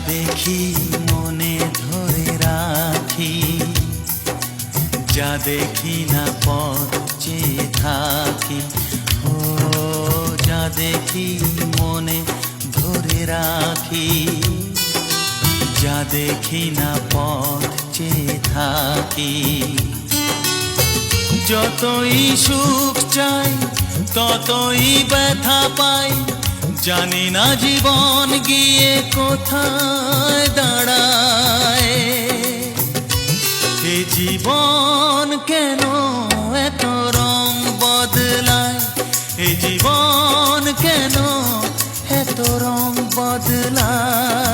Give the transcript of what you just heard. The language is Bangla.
দেখি মনে ধরে রাখি, যা দেখি না পথ চেয়ে থাকি। ও যা দেখি মনে ধরে রাখি, যা দেখি না পথ চেয়ে থাকি। যতই সুখ চাই ততই ব্যথা পাই, জানি না জীবন গিয়ে কোথায় দাঁড়ায়। এ জীবন কেন এত রং বদলায়, এ জীবন কেন এত রং বদলায়।